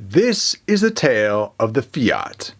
This is the tale of the Fiat,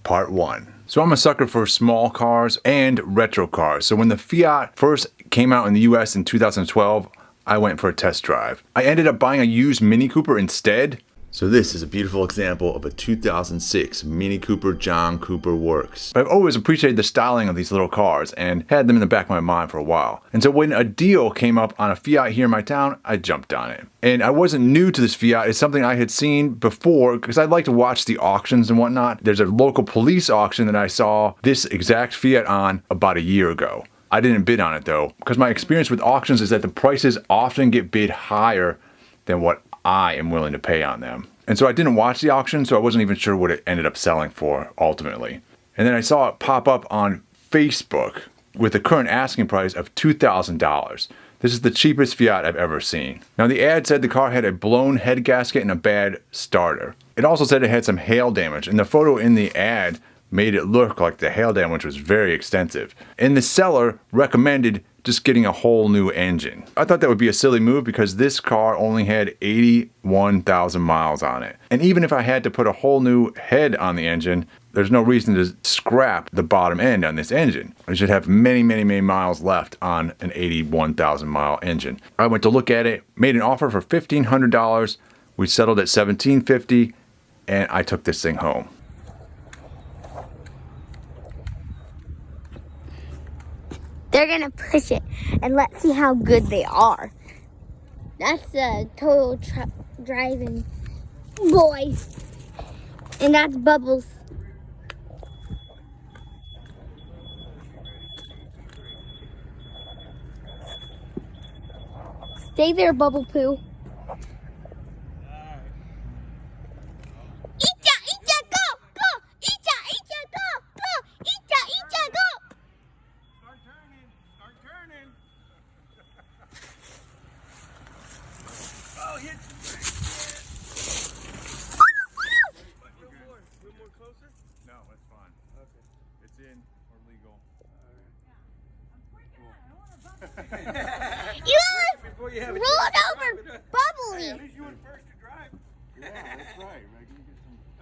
part 1. So I'm a sucker for small cars and retro cars. So when the Fiat first came out in the US in 2012, I went for a test drive. I ended up buying a used Mini Cooper instead. So this is a beautiful example of a 2006 Mini Cooper John Cooper Works. I've always appreciated the styling of these little cars and had them in the back of my mind for a while. And so when a deal came up on a Fiat here in my town, I jumped on it. And I wasn't new to this Fiat. It's something I had seen before because I like to watch the auctions and whatnot. There's a local police auction that I saw this exact Fiat on about a year ago. I didn't bid on it though, because my experience with auctions is that the prices often get bid higher than what I am willing to pay on them. And so I didn't watch the auction, so I wasn't even sure what it ended up selling for ultimately. And then I saw it pop up on Facebook with the current asking price of $2,000. This is the cheapest Fiat I've ever seen. Now the ad said the car had a blown head gasket and a bad starter. It also said it had some hail damage, and the photo in the ad made it look like the hail damage was very extensive. And the seller recommended just getting a whole new engine. I thought that would be a silly move because this car only had 81,000 miles on it. And even if I had to put a whole new head on the engine, there's no reason to scrap the bottom end on this engine. I should have many miles left on an 81,000 mile engine. I went to look at it, made an offer for $1,500. We settled at $1,750, and I took this thing home. They're gonna push it, and let's see how good they are. That's the total driving boy, and that's Bubbles. Stay there, Bubble Poo. No, that's fine. Okay. It's in or legal. You rolled over Bubbly. At least you were first to drive. Yeah, that's right.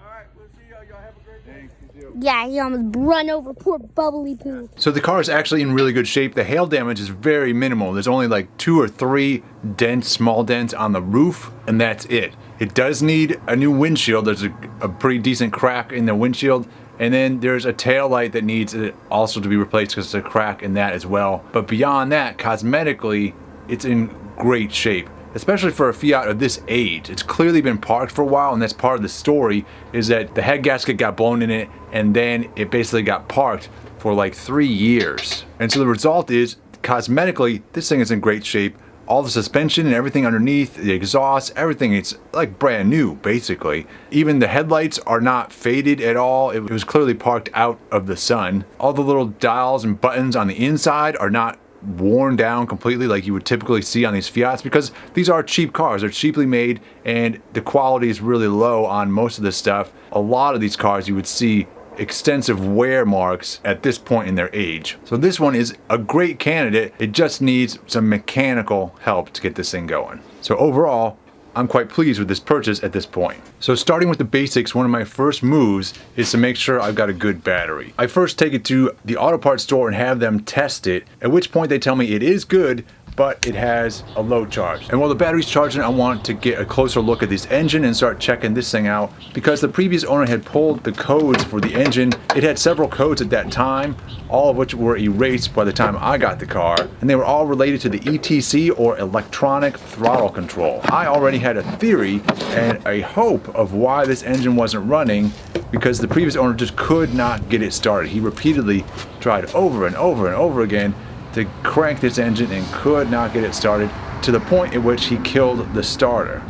Alright, we'll see y'all. Y'all have a great day. Thanks, you too. Yeah, he almost run over poor Bubbly Poo. So the car is actually in really good shape. The hail damage is very minimal. There's only like 2 or 3 dents, small dents on the roof, and that's it. It does need a new windshield. There's a pretty decent crack in the windshield. And then there's a tail light that needs also to be replaced because there's a crack in that as well. But beyond that, cosmetically, it's in great shape, especially for a Fiat of this age. It's clearly been parked for a while, and that's part of the story, is that the head gasket got blown in it, and then it basically got parked for like 3 years. And so the result is, cosmetically, this thing is in great shape. All the suspension and everything underneath, the exhaust, everything, it's like brand new, basically. Even the headlights are not faded at all. It was clearly parked out of the sun. All the little dials and buttons on the inside are not worn down completely like you would typically see on these Fiats, because these are cheap cars. They're cheaply made, and the quality is really low on most of this stuff. A lot of these cars you would see extensive wear marks at this point in their age. So this one is a great candidate. It just needs some mechanical help to get this thing going. So overall, I'm quite pleased with this purchase at this point. So starting with the basics, one of my first moves is to make sure I've got a good battery. I first take it to the auto parts store and have them test it, at which point they tell me it is good, but it has a low charge. And while the battery's charging, I want to get a closer look at this engine and start checking this thing out, because the previous owner had pulled the codes for the engine. It had several codes at that time, all of which were erased by the time I got the car, and they were all related to the ETC, or electronic throttle control. I already had a theory and a hope of why this engine wasn't running, because the previous owner just could not get it started. He repeatedly tried over and over again to crank this engine and could not get it started, to the point at which he killed the starter,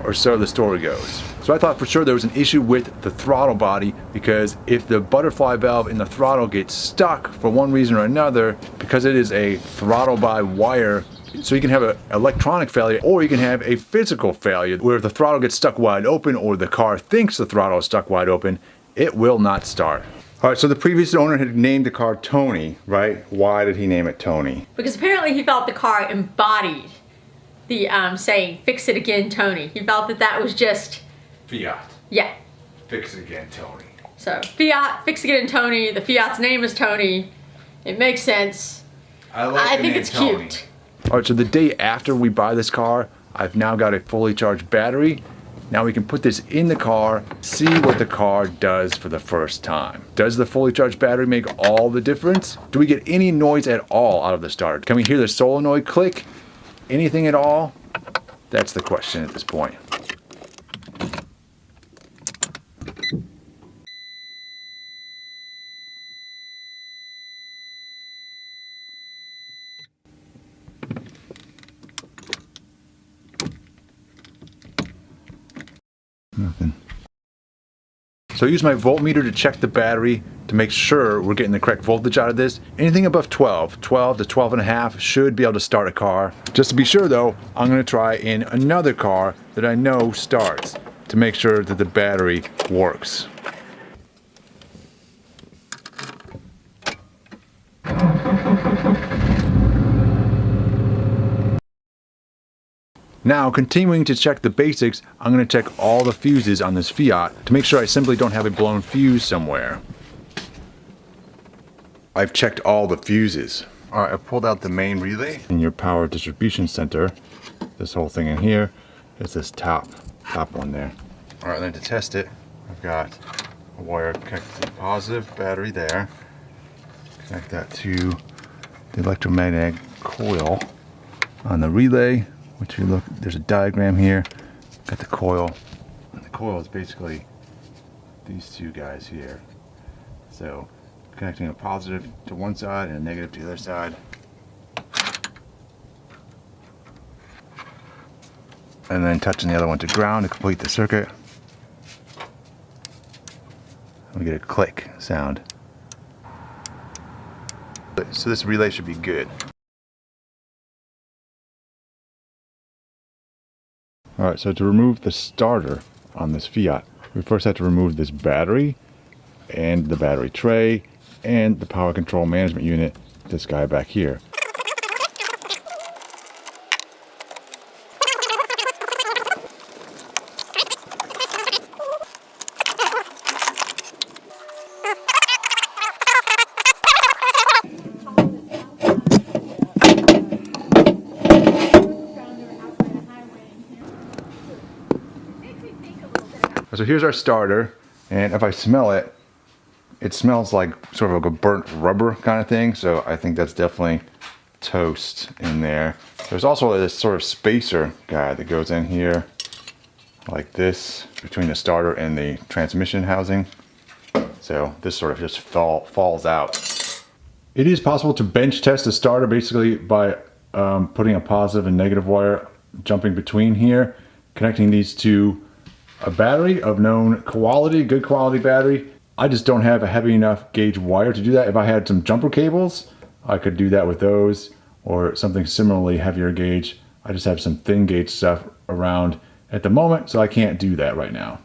or so the story goes. So I thought for sure there was an issue with the throttle body, because if the butterfly valve in the throttle gets stuck for one reason or another, because it is a throttle by wire, so you can have an electronic failure, or you can have a physical failure where if the throttle gets stuck wide open, or the car thinks the throttle is stuck wide open, it will not start. All right, so the previous owner had named the car Tony, right? Why did he name it Tony? Because apparently he felt the car embodied the saying, "Fix it again, Tony." He felt that that was just Fiat. Yeah. Fix it again, Tony. So Fiat, fix it again, Tony. The Fiat's name is Tony. It makes sense. I think it's cute. All right, so the day after we buy this car, I've now got a fully charged battery. Now we can put this in the car, see what the car does for the first time. Does the fully charged battery make all the difference? Do we get any noise at all out of the starter? Can we hear the solenoid click? Anything at all? That's the question at this point. Nothing. So I use my voltmeter to check the battery to make sure we're getting the correct voltage out of this. Anything above 12 to 12 and a half should be able to start a car. Just to be sure though, I'm gonna try in another car that I know starts to make sure that the battery works. Now, continuing to check the basics, I'm going to check all the fuses on this Fiat to make sure I simply don't have a blown fuse somewhere. I've checked all the fuses. Alright, I pulled out the main relay. In your power distribution center, this whole thing in here is this top one there. Alright, then to test it, I've got a wire connected to the positive battery there. Connect that to the electromagnetic coil on the relay. Which you look, there's a diagram here. Got the coil. And the coil is basically these two guys here. So connecting a positive to one side and a negative to the other side. And then touching the other one to ground to complete the circuit. We get a click sound. So this relay should be good. Alright, so to remove the starter on this Fiat, we first have to remove this battery and the battery tray and the power control management unit, this guy back here. So here's our starter, and if I smell it, it smells like sort of like a burnt rubber kind of thing, so I think that's definitely toast in there. There's also this sort of spacer guy that goes in here like this between the starter and the transmission housing, so this sort of just falls out. It is possible to bench test a starter basically by putting a positive and negative wire jumping between here, connecting these to a battery of known quality, good quality battery. I just don't have a heavy enough gauge wire to do that. If I had some jumper cables, I could do that with those, or something similarly heavier gauge. I just have some thin gauge stuff around at the moment, so I can't do that right now.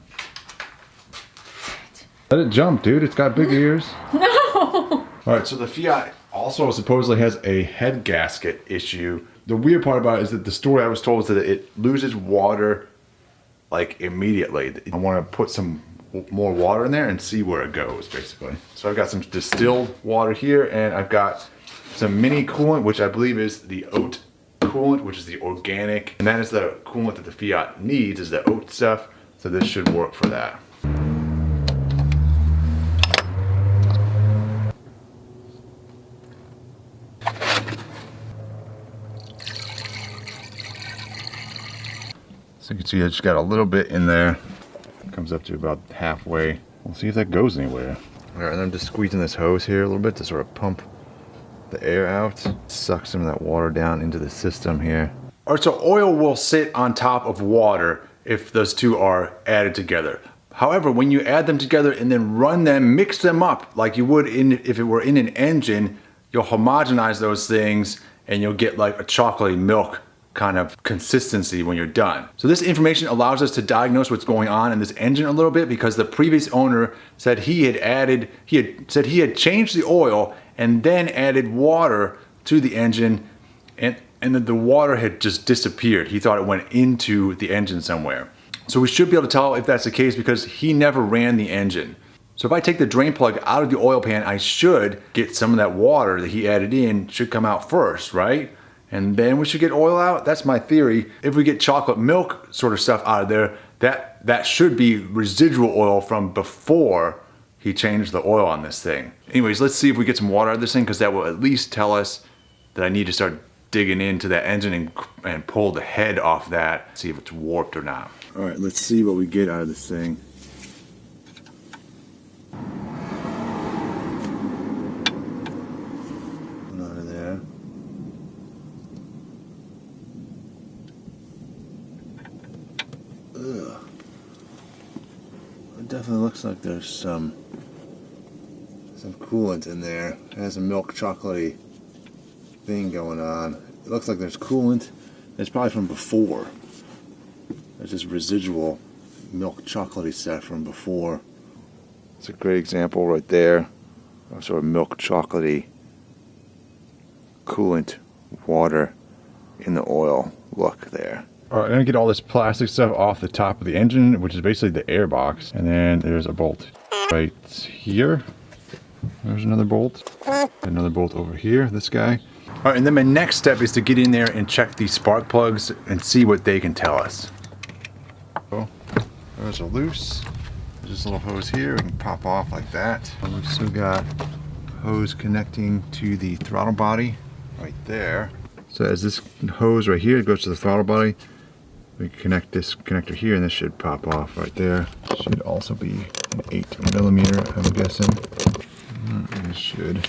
Let it jump, dude. It's got big ears. No! Alright, so the Fiat also supposedly has a head gasket issue. The weird part about it is that the story I was told is that it loses water like immediately. I want to put some more water in there and see where it goes, basically. So I've got some distilled water here, and I've got some mini coolant, which I believe is the oat coolant, which is the organic, and that is the coolant that the Fiat needs, is the oat stuff. So this should work for that. So you can see I just got a little bit in there. Comes up to about halfway. We'll see if that goes anywhere. Alright, and I'm just squeezing this hose here a little bit to sort of pump the air out. Suck some of that water down into the system here. Alright, so oil will sit on top of water if those two are added together. However, when you add them together and then run them, mix them up like you would if it were in an engine, you'll homogenize those things and you'll get like a chocolatey milk kind of consistency when you're done. So this information allows us to diagnose what's going on in this engine a little bit, because the previous owner said he had changed the oil and then added water to the engine, and then the water had just disappeared. He thought it went into the engine somewhere. So we should be able to tell if that's the case because he never ran the engine. So if I take the drain plug out of the oil pan, I should get some of that water that he added in should come out first, right? And then we should get oil out. That's my theory. If we get chocolate milk sort of stuff out of there, that should be residual oil from before he changed the oil on this thing. Anyways, let's see if we get some water out of this thing because that will at least tell us that I need to start digging into that engine and pull the head off that, see if it's warped or not. All right, let's see what we get out of this thing. Out of there. Ugh. It definitely looks like there's some coolant in there. It has a milk chocolatey thing going on. It looks like there's coolant. It's probably from before. There's just residual milk chocolatey stuff from before. It's a great example right there of sort of milk chocolatey coolant water in the oil. Look there. Alright, I'm gonna get all this plastic stuff off the top of the engine, which is basically the air box. And then there's a bolt right here. There's another bolt. Another bolt over here, this guy. Alright, and then my next step is to get in there and check these spark plugs and see what they can tell us. Oh, those are loose. There's this little hose here, we can pop off like that. And we've still got hose connecting to the throttle body right there. So as this hose right here goes to the throttle body, we connect this connector here and this should pop off right there. Should also be an 8mm, I'm guessing. It should.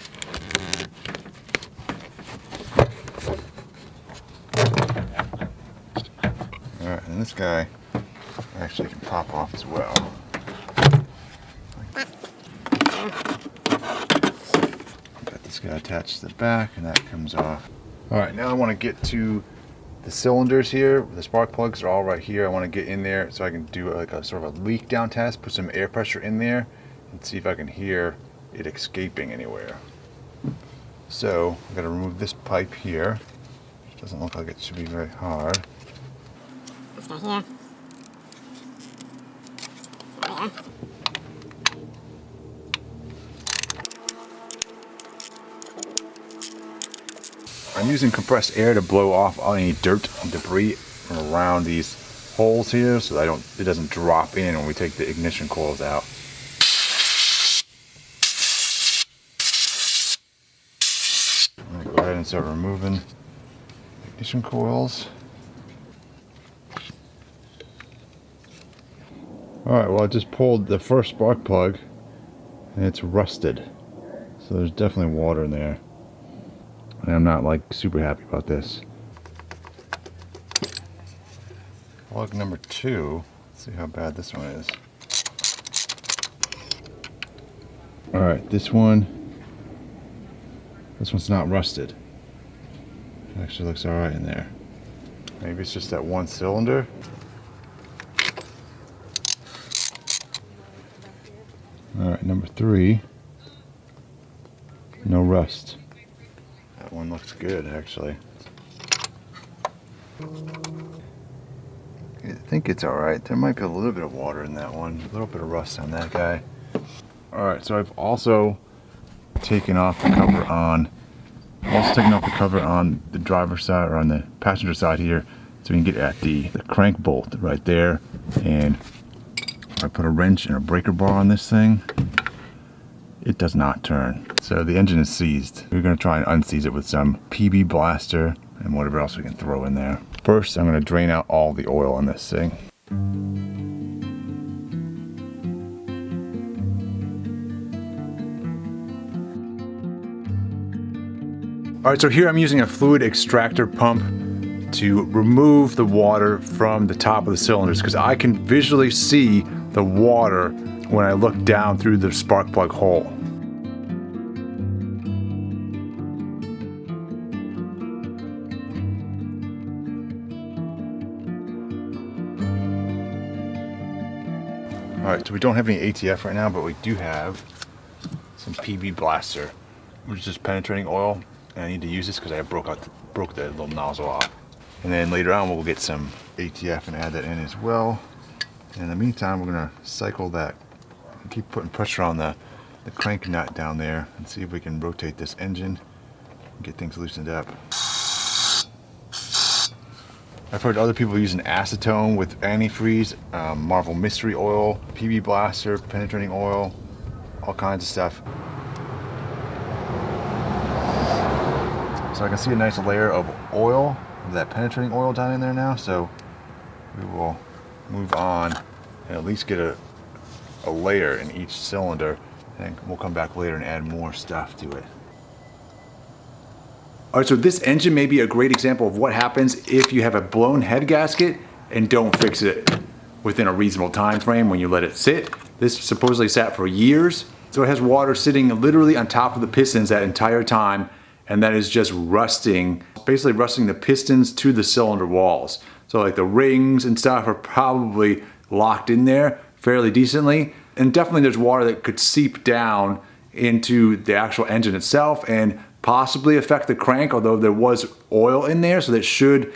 Alright, and this guy actually can pop off as well. Got this guy attached to the back and that comes off. Alright, now I want to get to the cylinders here. The spark plugs are all right here. I want to get in there so I can do like a sort of a leak down test, put some air pressure in there and see if I can hear it escaping anywhere. So I'm going to remove this pipe here. It doesn't look like it should be very hard. It's right here. Right here. I'm using compressed air to blow off all any dirt and debris from around these holes here so that it doesn't drop in when we take the ignition coils out. I'm going to go ahead and start removing ignition coils. Alright, well I just pulled the first spark plug and it's rusted. So there's definitely water in there. And I'm not like super happy about this. Plug number 2. Let's see how bad this one is. Alright, this one's not rusted. It actually looks alright in there. Maybe it's just that one cylinder. Alright, number 3. No rust. That one looks good, actually. I think it's alright. There might be a little bit of water in that one. A little bit of rust on that guy. Alright, so I've also taken off the cover on the driver's side, or on the passenger side here, so we can get at the crank bolt right there. And I put a wrench and a breaker bar on this thing. It does not turn. So the engine is seized. We're going to try and unseize it with some PB blaster and whatever else we can throw in there. First, I'm going to drain out all the oil on this thing. Alright, so here I'm using a fluid extractor pump to remove the water from the top of the cylinders because I can visually see the water when I look down through the spark plug hole. Alright, so we don't have any ATF right now, but we do have some PB blaster, which is just penetrating oil, and I need to use this because I broke the little nozzle off. And then later on we'll get some ATF and add that in as well. In the meantime, we're gonna cycle that, keep putting pressure on the crank nut down there and see if we can rotate this engine and get things loosened up. I've heard other people using acetone with antifreeze, Marvel Mystery Oil, PB Blaster, penetrating oil, all kinds of stuff. So I can see a nice layer of oil, of that penetrating oil down in there now, so we will move on and at least get a layer in each cylinder, and we'll come back later and add more stuff to it. Alright, so this engine may be a great example of what happens if you have a blown head gasket and don't fix it within a reasonable time frame when you let it sit. This supposedly sat for years, so it has water sitting literally on top of the pistons that entire time, and that is just rusting, basically rusting the pistons to the cylinder walls. So like the rings and stuff are probably locked in there fairly decently, and definitely there's water that could seep down into the actual engine itself and possibly affect the crank, although there was oil in there, so that should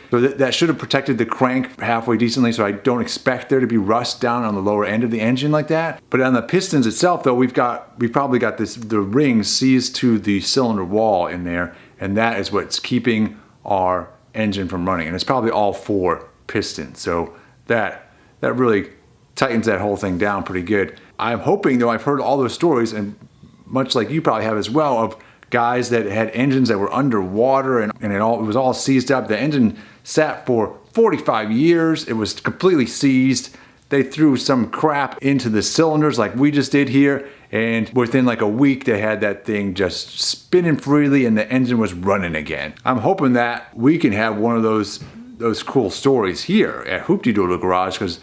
have protected the crank halfway decently, so I don't expect there to be rust down on the lower end of the engine like that. But on the pistons itself though, we've probably got the rings seized to the cylinder wall in there, and that is what's keeping our engine from running, and it's probably all 4 pistons, so that really tightens that whole thing down pretty good. I'm hoping though, I've heard all those stories, and much like you probably have as well, of guys that had engines that were underwater and it was all seized up. The engine sat for 45 years. It was completely seized. They threw some crap into the cylinders like we just did here, and within like a week they had that thing just spinning freely and the engine was running again. I'm hoping that we can have one of those cool stories here at HopptieDoodle Garage, because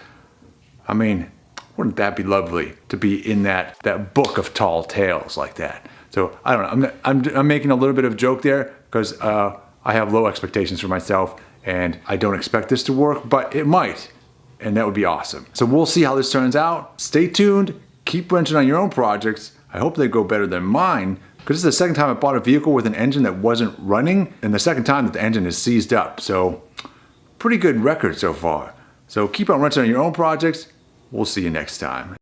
I mean, wouldn't that be lovely to be in that book of tall tales like that? So I don't know, I'm making a little bit of a joke there because I have low expectations for myself and I don't expect this to work, but it might, and that would be awesome. So we'll see how this turns out. Stay tuned, keep wrenching on your own projects. I hope they go better than mine, because this is the second time I bought a vehicle with an engine that wasn't running, and the second time that the engine is seized up. So pretty good record so far. So keep on wrenching on your own projects. We'll see you next time.